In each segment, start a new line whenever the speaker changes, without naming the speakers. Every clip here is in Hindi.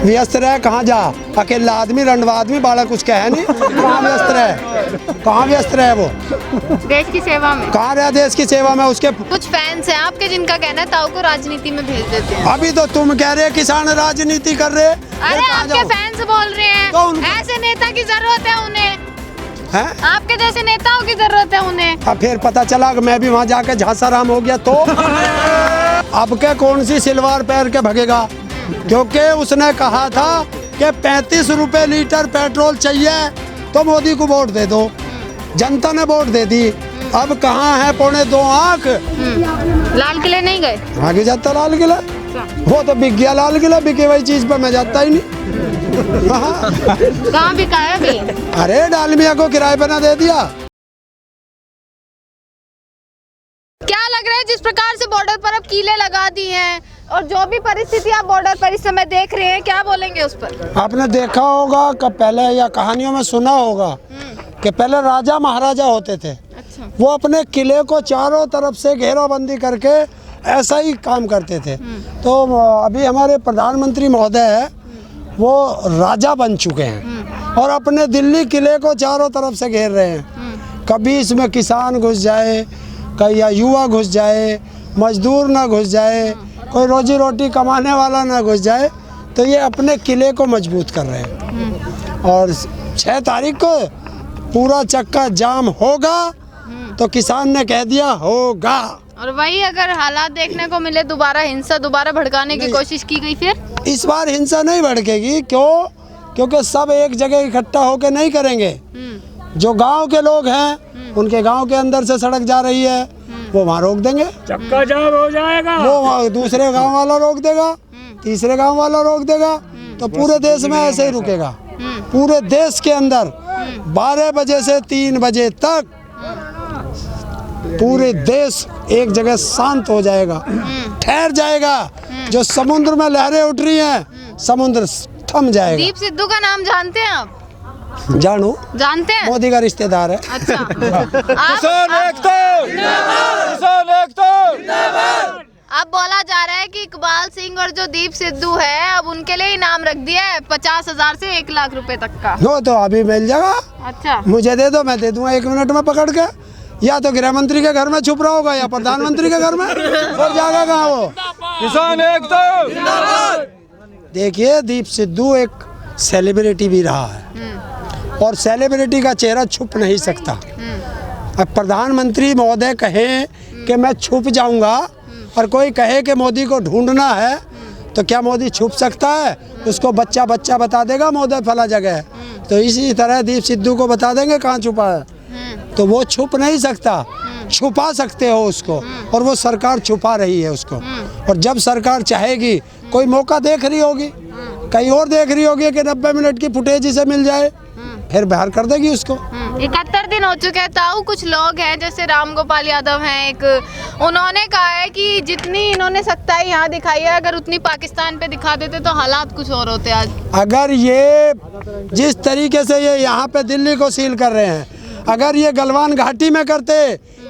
व्यस्त रहे कहाँ जा, अकेला आदमी रंडवा आदमी बाड़ा कुछ कहे नहीं, कहाँ व्यस्त रहे, कहाँ व्यस्त रहे वो
देश की सेवा में,
कहाँ रहे देश की सेवा में। उसके
कुछ फैंस हैं आपके जिनका कहना है ताऊ को राजनीति में भेज देते हैं।
अभी तो तुम कह रहे किसान राजनीति कर रहे,
अरे आपके फैंस बोल रहे हैं
तो
ऐसे नेता की जरूरत है उन्हें,
है
आपके जैसे नेताओं की जरूरत है उन्हें।
अब फिर पता चला कि मैं भी वहाँ जाके झांसाराम हो गया तो अब के कौन सी सिलवार पैर के भगेगा, क्योंकि उसने कहा था कि 35 रुपए लीटर पेट्रोल चाहिए तो मोदी को वोट दे दो, जनता ने वोट दे दी। अब कहाँ है 2.25 आँख,
लाल किले नहीं गए,
आगे जाता लाल किला, वो तो बिक गया लाल किला, बिके वही चीज पर मैं जाता ही नहीं। हाँ।
कहाँ बिका है अभी?
अरे डालमिया को किराए पे ना दे दिया।
क्या लग रहा है जिस प्रकार से बॉर्डर पर अब कीले लगा दी हैं और जो भी परिस्थिति आप बॉर्डर पर इस समय देख रहे हैं, क्या बोलेंगे उस पर?
आपने देखा होगा कि पहले या कहानियों में सुना होगा कि पहले राजा महाराजा होते थे,
अच्छा।
वो अपने किले को चारों तरफ से घेराबंदी करके ऐसा ही काम करते थे। तो अभी हमारे प्रधानमंत्री महोदय है वो राजा बन चुके हैं और अपने दिल्ली किले को चारों तरफ से घेर रहे हैं। कभी इसमें किसान घुस जाए, कहीं या युवा घुस जाए, मजदूर ना घुस जाए, कोई रोजी रोटी कमाने वाला ना घुस जाए, तो ये अपने किले को मजबूत कर रहे हैं। और 6 तारीख को पूरा चक्का जाम होगा तो किसान ने कह दिया होगा।
और वही अगर हालात देखने को मिले दोबारा हिंसा दोबारा भड़काने की कोशिश की गई, फिर
इस बार हिंसा नहीं भड़केगी। क्यों? क्योंकि सब एक जगह इकट्ठा होकर नहीं करेंगे। जो गांव के लोग हैं उनके गांव के अंदर से सड़क जा रही है वो वहाँ रोक देंगे,
चक्का जाम हो जाएगा,
वो वहाँ दूसरे गांव वाला रोक देगा, तीसरे गांव वाला रोक देगा, तो पूरे देश में ऐसे ही रुकेगा। पूरे देश के अंदर 12 बजे से 3 बजे तक पूरे देश एक जगह शांत हो जाएगा, ठहर जाएगा। जो समुद्र में लहरें उठ रही हैं समुद्र थम जाएगा।
दीप सिद्धू का नाम जानते हैं आप?
जानू,
जानते हैं?
मोदी का रिश्तेदार है।
अच्छा। अब बोला जा रहा है कि इकबाल सिंह और जो दीप सिद्धू है अब उनके लिए इनाम रख दिया है 50,000 से 1 लाख रुपए तक का।
वो तो अभी मिल जाएगा।
अच्छा,
मुझे दे दो, मैं दे दूंगा 1 मिनट में पकड़ के। या तो गृह मंत्री के घर में छुप रहा होगा या प्रधानमंत्री के घर में, और जाएगा कहाँ वो।
किसान एकता।
देखिए दीप सिद्धू एक सेलिब्रिटी भी रहा है और सेलिब्रिटी का चेहरा छुप नहीं सकता। अब प्रधानमंत्री महोदय कहे कि मैं छुप जाऊंगा और कोई कहे कि मोदी को ढूंढना है, तो क्या मोदी छुप सकता है? उसको बच्चा बच्चा बता देगा मोदी फला जगह है। तो इसी तरह दीप सिद्धू को बता देंगे कहाँ छुपा है, तो वो छुप नहीं सकता। छुपा सकते हो उसको, और वो सरकार छुपा रही है उसको। और जब सरकार चाहेगी, कोई मौका देख रही होगी, कहीं और देख रही होगी कि 90 मिनट की फुटेज इसे मिल जाए, फिर बाहर कर देगी उसको।
71 दिन हो चुके हैं ताऊ। कुछ लोग हैं जैसे राम गोपाल यादव हैं एक, उन्होंने कहा है कि जितनी इन्होंने सख्ताई यहाँ दिखाई है अगर उतनी पाकिस्तान पे दिखा देते तो हालात कुछ और होते आज।
अगर ये जिस तरीके से ये यहाँ पे दिल्ली को सील कर रहे हैं, अगर ये गलवान घाटी में करते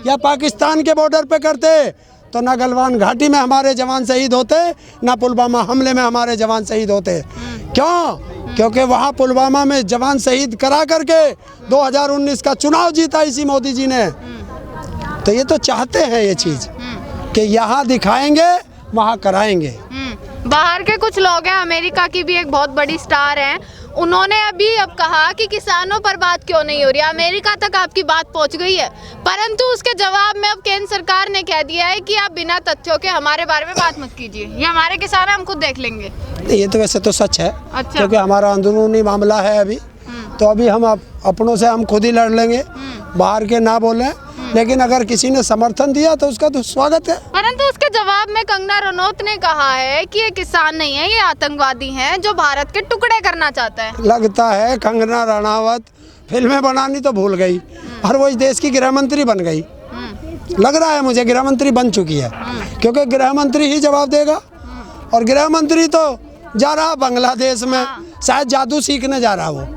या पाकिस्तान के बॉर्डर पे करते तो ना गलवान घाटी में हमारे जवान शहीद होते, ना पुलवामा हमले में हमारे जवान शहीद होते। क्यों? क्योंकि वहाँ पुलवामा में जवान शहीद करा करके 2019 का चुनाव जीता इसी मोदी जी ने। तो ये तो चाहते हैं ये चीज़ कि यहाँ दिखाएंगे वहाँ कराएंगे।
बाहर के कुछ लोग हैं, अमेरिका की भी एक बहुत बड़ी स्टार हैं, उन्होंने अभी अब कहा कि किसानों पर बात क्यों नहीं हो रही। अमेरिका तक आपकी बात पहुंच गई है, परंतु उसके जवाब में अब केंद्र सरकार ने कह दिया है कि आप बिना तथ्यों के हमारे बारे में बात मत कीजिए, ये हमारे किसान हम खुद देख लेंगे।
ये तो वैसे तो सच है।
अच्छा।
क्योंकि हमारा अंदरूनी मामला है अभी, तो अभी हम अपनों से हम खुद ही लड़ लेंगे, बाहर के ना बोले। लेकिन अगर किसी ने समर्थन दिया तो उसका तो स्वागत है।
परंतु उसके जवाब में कंगना रनौत ने कहा है कि ये किसान नहीं है, ये आतंकवादी हैं जो भारत के टुकड़े करना चाहता है।
लगता है कंगना रनावत फिल्में बनानी तो भूल गई और वो इस देश की गृह मंत्री बन गई। लग रहा है मुझे गृह मंत्री बन चुकी है, क्योंकि गृह मंत्री ही जवाब देगा। और गृह मंत्री तो जा रहा बांग्लादेश में, शायद जादू सीखने जा रहा, वो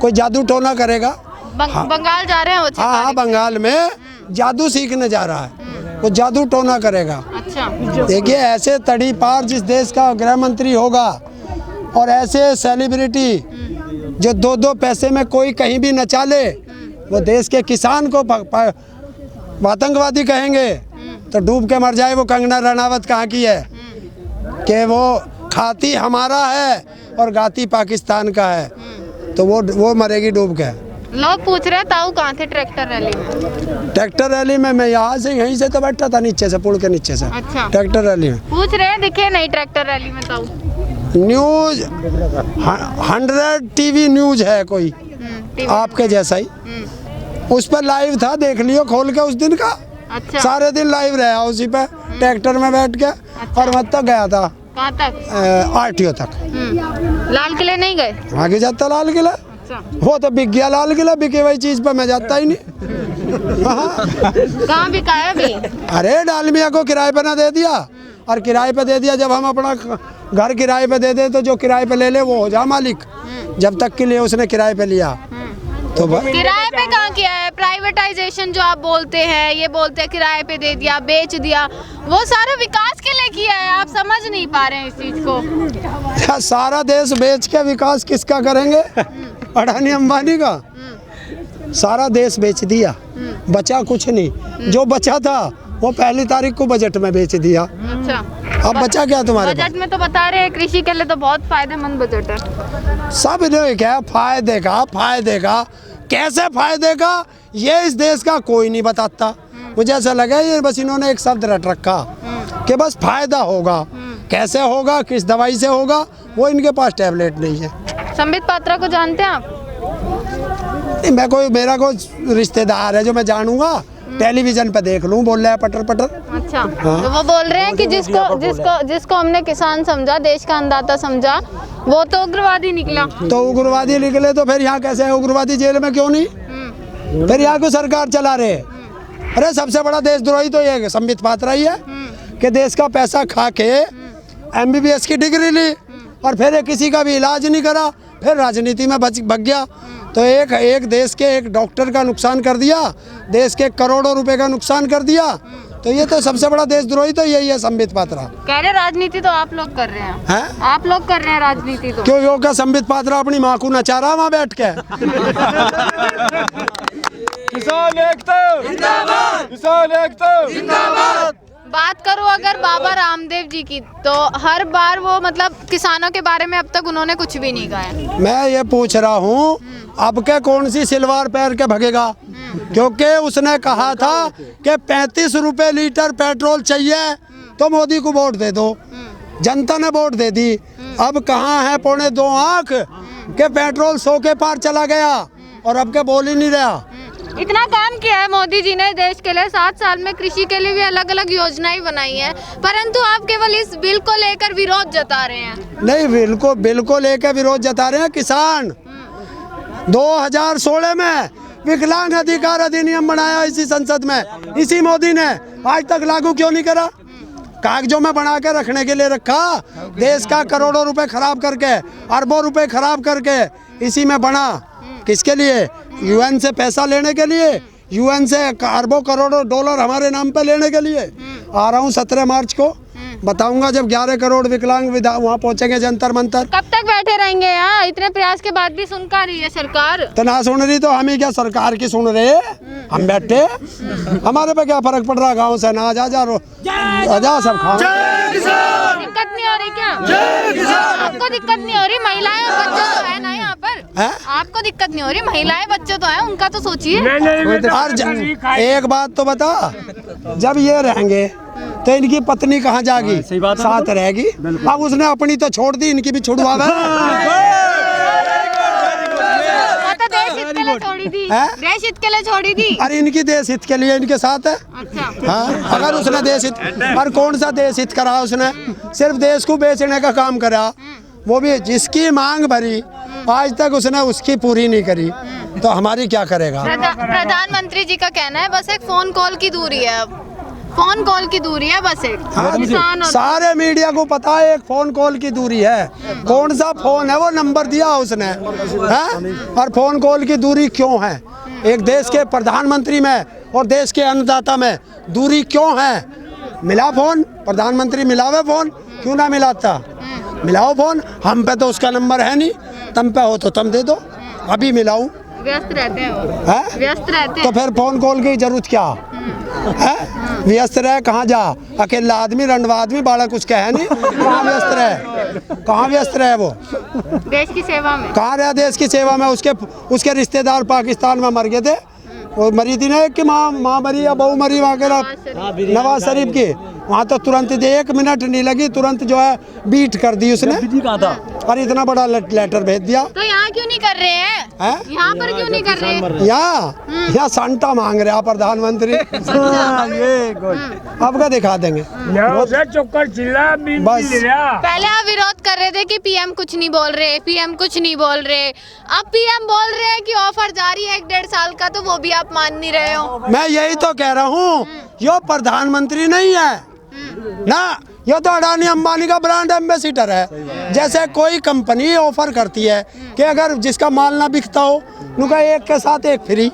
कोई जादू टोना करेगा।
बंगाल जा रहे हैं वो।
हाँ, बंगाल में जादू सीखने जा रहा है, वो जादू टोना करेगा।
अच्छा।
देखिए ऐसे तड़ी पार जिस देश का गृह मंत्री होगा और ऐसे सेलिब्रिटी जो 2-2 पैसे में कोई कहीं भी नचा ले, वो देश के किसान को आतंकवादी कहेंगे तो डूब के मर जाए। वो कंगना रनावत कहाँ की है कि वो खाती हमारा है और गाती पाकिस्तान का है, तो वो मरेगी डूब के।
लोग पूछ रहे हैं ताऊ कहाँ थे ट्रैक्टर रैली में?
ट्रैक्टर रैली में मैं यहाँ से यहीं से तो बैठा था, नीचे से, पुल के नीचे से।
अच्छा।
ट्रैक्टर रैली में
पूछ रहे हैं, दिखे नहीं ट्रैक्टर रैली में ताऊ?
न्यूज 100 टीवी न्यूज है कोई
टीवी।
आपके जैसा ही, उस पर लाइव था, देख लियो खोल के उस दिन का।
अच्छा।
सारे दिन लाइव रहा उसी पे ट्रैक्टर में बैठ के। और मत तक गया था
कहाँ तक?
RTO तक।
लाल किले नहीं गए?
आगे जाता लाल किला।
अच्छा।
वो तो बिक गया लाल किला, बिके हुई चीज पर मैं जाता ही नहीं।
कहाँ बिका है अभी?
अरे डालमिया को किराए पे ना दे दिया, और किराए पे दे दिया। जब हम अपना घर किराए पे दे दे तो जो किराए पे ले ले वो हो जा मालिक। जब तक के लिए उसने किराए पे लिया तो
किराए पे कहाँ किया है? प्राइवेटाइजेशन जो आप बोलते हैं, ये बोलते हैं किराए पे दे दिया, बेच दिया, वो सारा विकास के लिए किया है। आप समझ नहीं पा रहे हैं इस चीज को।
सारा देश बेच के विकास किसका करेंगे? अडानी अंबानी का। सारा देश बेच दिया, बचा कुछ नहीं। जो बचा था वो 1 तारीख को बजट में बेच दिया।
अच्छा।
अब बचा क्या तुम्हारे पास?
बजट में तो बता रहे हैं कृषि के लिए तो बहुत फायदेमंद बजट है।
सब ने क्या फायदे का कैसे फायदे का ये इस देश का कोई नहीं बताता। मुझे ऐसा लगा ये बस इन्होंने एक शब्द रट रखा कि बस फायदा होगा। कैसे होगा, किस दवाई से होगा, वो इनके पास टैबलेट नहीं है।
संबित पात्रा को जानते हैं आप?
मेरा कोई रिश्तेदार है जो मैं जानूंगा, टेलीविजन पे देख लूं, बोल रहा है पटर पटर।
अच्छा। तो वो बोल रहे हैं कि जिसको हमने किसान समझा, देश का अन्नदाता समझा, वो तो उग्रवादी निकला।
तो उग्रवादी निकले तो फिर यहाँ कैसे है? उग्रवादी जेल में क्यों नहीं? फिर यहाँ को सरकार चला रहे। अरे सबसे बड़ा देशद्रोही तो ये संबित पात्रा ही है कि देश का पैसा खा के MBBS की डिग्री ली और फिर किसी का भी इलाज नहीं करा, फिर राजनीति में भग गया। तो एक देश के एक डॉक्टर का नुकसान कर दिया, देश के करोड़ों रुपए का नुकसान कर दिया। तो ये तो सबसे बड़ा देशद्रोही तो यही है संबित पात्रा।
कह रहे राजनीति तो आप लोग कर रहे हैं। आप लोग कर रहे हैं राजनीति तो।
क्यों योगा संबित पात्रा अपनी माँ को नचा रहा वहाँ बैठ के?
किसान एकता जिंदाबाद, किसान एकता जिंदाबाद।
बात करूं अगर बाबा रामदेव जी की, तो हर बार वो मतलब किसानों के बारे में अब तक उन्होंने कुछ भी नहीं कहा है। मैं
ये पूछ रहा हूँ अब के कौन सी सिलवार पैर के भगेगा? क्योंकि उसने कहा था कि 35 रुपए लीटर पेट्रोल चाहिए तो मोदी को वोट दे दो। जनता ने वोट दे दी। अब कहाँ है 2.25 आंख के पेट्रोल 100 के पार चला गया और अब के बोल ही नहीं रहा।
इतना काम किया है मोदी जी ने देश के लिए। 7 साल में कृषि के लिए भी अलग अलग योजनाएं बनाई हैं, परंतु आप केवल इस बिल को लेकर विरोध जता रहे हैं।
नहीं, बिल को लेकर विरोध जता रहे हैं किसान। 2016 में विकलांग अधिकार अधिनियम बनाया इसी संसद में, इसी मोदी ने। आज तक लागू क्यों नहीं करा? कागजों में बना के रखने के लिए रखा। देश का करोड़ों रुपए खराब करके, अरबों रुपए खराब करके इसी में बना। किसके लिए? UN से पैसा लेने के लिए, UN से अरबों करोड़ों डॉलर हमारे नाम पे लेने के लिए। आ रहा हूँ 17 मार्च को, बताऊंगा जब 11 करोड़ विकलांग वहाँ पहुँचेंगे जंतर मंतर।
कब तक बैठे रहेंगे यहाँ? इतने प्रयास के बाद भी सुन रही है सरकार?
तो ना सुन रही तो हम ही क्या सरकार की सुन रहे? हम बैठे, हमारे पे क्या फर्क पड़ रहा? गाँव से ना जा सब खाओ।
दिक्कत नहीं हो रही क्या? आपको दिक्कत नहीं हो रही? महिलाएं और बच्चे तो है ना यहाँ पर? आपको दिक्कत नहीं हो रही? महिलाएं बच्चे तो हैं, उनका तो सोचिए।
एक
बात तो बता, जब ये रहेंगे तो इनकी पत्नी कहाँ जाएगी? साथ रहेगी। अब उसने अपनी तो छोड़ दी, इनकी भी छुड़वा।
देश हित के लिए छोड़ी थी। देश हित के लिए छोड़ी थी।
अरे इनकी देश हित के लिए इनके साथ है।
अच्छा।
हाँ, अगर उसने देश हित, और कौन सा देश हित करा उसने? सिर्फ देश को बेचने का काम करा। वो भी जिसकी मांग भरी आज तक उसने उसकी पूरी नहीं करी, तो हमारी क्या करेगा?
प्रधानमंत्री जी का कहना है बस एक फोन कॉल की दूरी है। अब फोन कॉल की दूरी है बस एक।
हाँ, सारे मीडिया को पता है एक फोन कॉल की दूरी है। कौन सा फोन है? वो नंबर दिया उसने है। और फोन कॉल की दूरी क्यों है? एक देश के प्रधानमंत्री में और देश के अन्नदाता में दूरी क्यों है? मिला फोन, प्रधानमंत्री मिलावे फोन, क्यों ना मिलाता? मिलाओ फोन, हम पे तो उसका नंबर है नहीं, तुम पे हो तो तुम दे दो, अभी मिलाऊं।
व्यस्त रहते हैं वो,
है
व्यस्त रहते
तो
हैं।
फिर फोन कॉल की जरूरत क्या है? व्यस्त रहे कहाँ जा, अकेला आदमी रंडवा आदमी बाड़ा कुछ कहे नहीं, कहाँ व्यस्त रहे, कहाँ व्यस्त रहे वो,
देश की सेवा में।
कहाँ रहे देश की सेवा में? उसके रिश्तेदार पाकिस्तान में मर गए थे, वो मरी थी ना एक की माँ मरी या बहू मरी वहाँ के नवाज शरीफ की, वहाँ तो तुरंत 1 मिनट नहीं लगी, तुरंत जो है बीट कर दी उसने, और इतना बड़ा लेटर भेज दिया।
तो यहाँ क्यों नहीं कर रहे हैं?
हैं?
यहाँ पर क्यों नहीं कर रहे?
यहाँ सांटा मांग रहे प्रधानमंत्री। ये अब का दिखा देंगे बस।
पहले आप विरोध कर रहे थे कि पीएम कुछ नहीं बोल रहे, पीएम कुछ नहीं बोल रहे, अब पीएम बोल रहे हैं कि ऑफर जारी है 1.5 साल का, तो वो भी आप मान नहीं रहे हो।
मैं यही तो कह रहा हूँ, यो प्रधानमंत्री नहीं है ना, ये तो अडानी अंबानी का ब्रांड एम्बेसिडर है। जैसे कोई कंपनी ऑफर करती है कि अगर जिसका माल ना बिकता हो, उनका 1 के साथ 1 फ्री,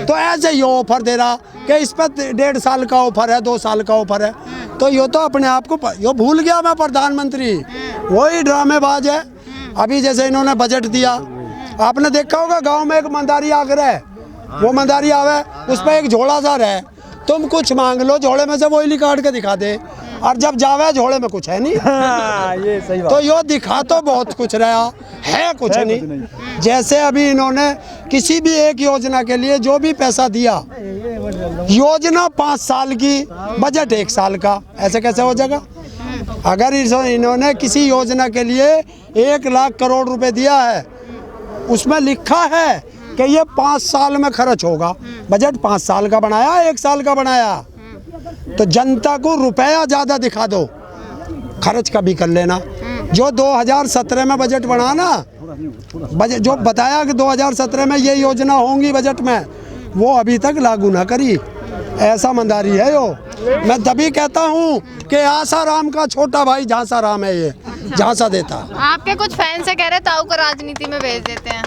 तो ऐसे ये ऑफर दे रहा कि इस पर 1.5 साल का ऑफर है, 2 साल का ऑफर है, तो ये तो अपने आप को यो भूल गया मैं प्रधानमंत्री, वही ड्रामेबाज है। अभी जैसे इन्होंने बजट दिया, आपने देखा होगा गाँव में एक मंदारी आगरा है, वो मंदारी आवे उस पर एक झोला सा रहे, तुम कुछ मांग लो झोले में से वो निकाल के दिखा दे, और जब जावे झोले में कुछ है नहीं।
ये सही बात।
तो यो दिखा तो बहुत कुछ रहा है, कुछ नहीं। जैसे अभी इन्होंने किसी भी एक योजना के लिए जो भी पैसा दिया, योजना 5 साल की, बजट 1 साल का, ऐसे कैसे हो जाएगा? अगर इन्होंने किसी योजना के लिए 1 लाख करोड़ रुपए दिया है, उसमें लिखा है कि ये 5 साल में खर्च होगा, बजट 5 साल का बनाया, 1 साल का बनाया, तो जनता को रुपया ज़्यादा दिखा दो, खर्च का भी कर लेना। जो 2017 में बजट बना ना, बजट जो बताया कि 2017 में ये योजना होंगी बजट में, वो अभी तक लागू ना करी, ऐसा मंदारी है यो। मैं तभी कहता हूँ कि आसाराम का छोटा भाई झांसाराम है, ये झांसा देता।
आपके कुछ फैंस है कह रहे ताऊ को राजनीति में भेज देते हैं,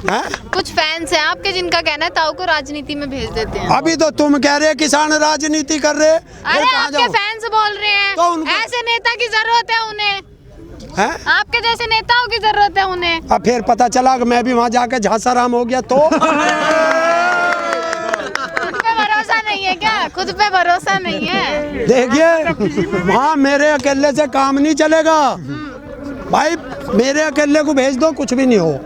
कुछ फैंस हैं आपके जिनका कहना है ताऊ को राजनीति में भेज देते हैं।
अभी तो तुम कह रहे किसान राजनीति कर रहे,
अरे आपके फैंस बोल रहे हैं
तो
ऐसे नेता की जरूरत है उन्हें,
हैं?
आपके जैसे नेताओं की जरूरत है उन्हें।
अब फिर पता चला कि मैं भी वहाँ जाके झांसाराम हो गया तो
खुद पे भरोसा नहीं है क्या? खुद पे भरोसा नहीं है?
देखिए वहाँ मेरे अकेले से काम नहीं चलेगा भाई, मेरे अकेले को भेज दो कुछ भी नहीं हो,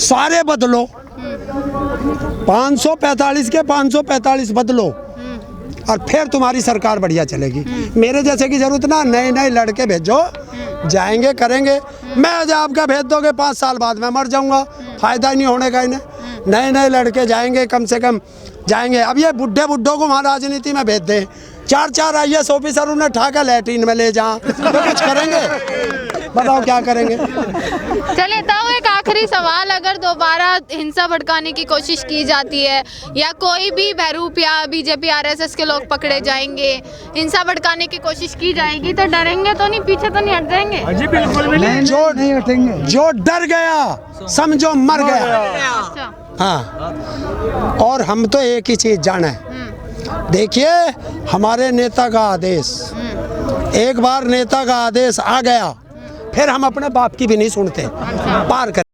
सारे बदलो, 545 के 545 बदलो, और फिर तुम्हारी सरकार बढ़िया चलेगी। मेरे जैसे की जरूरत ना, नए नए लड़के भेजो, जाएंगे करेंगे। मैं जो आपका भेज दोगे 5 साल बाद मैं मर जाऊंगा, फायदा नहीं होने का इन्हें। नए नए लड़के जाएंगे, कम से कम जाएंगे। अब ये बुढ़ों को वहाँ राजनीति में भेज दें, 4 IAS ऑफिसर उन्हें ठाकर लैट्रीन में ले जाएं, तो कुछ करेंगे? बताओ क्या करेंगे?
चलिए ताऊ एक आखिरी सवाल, अगर दोबारा हिंसा भड़काने की कोशिश की जाती है या कोई भी बहरूप या बीजेपी RSS के लोग पकड़े जाएंगे, हिंसा भड़काने की कोशिश की जाएगी, तो डरेंगे तो नहीं, पीछे तो नहीं हट जाएंगे?
जी बिल्कुल भी नहीं,
जो नहीं हटेंगे, जो डर गया समझो मर गया।
अच्छा।
हाँ, और हम तो एक ही चीज जाना है, देखिए हमारे नेता का आदेश, एक बार नेता का आदेश आ गया फिर हम अपने बाप की भी नहीं सुनते, पार कर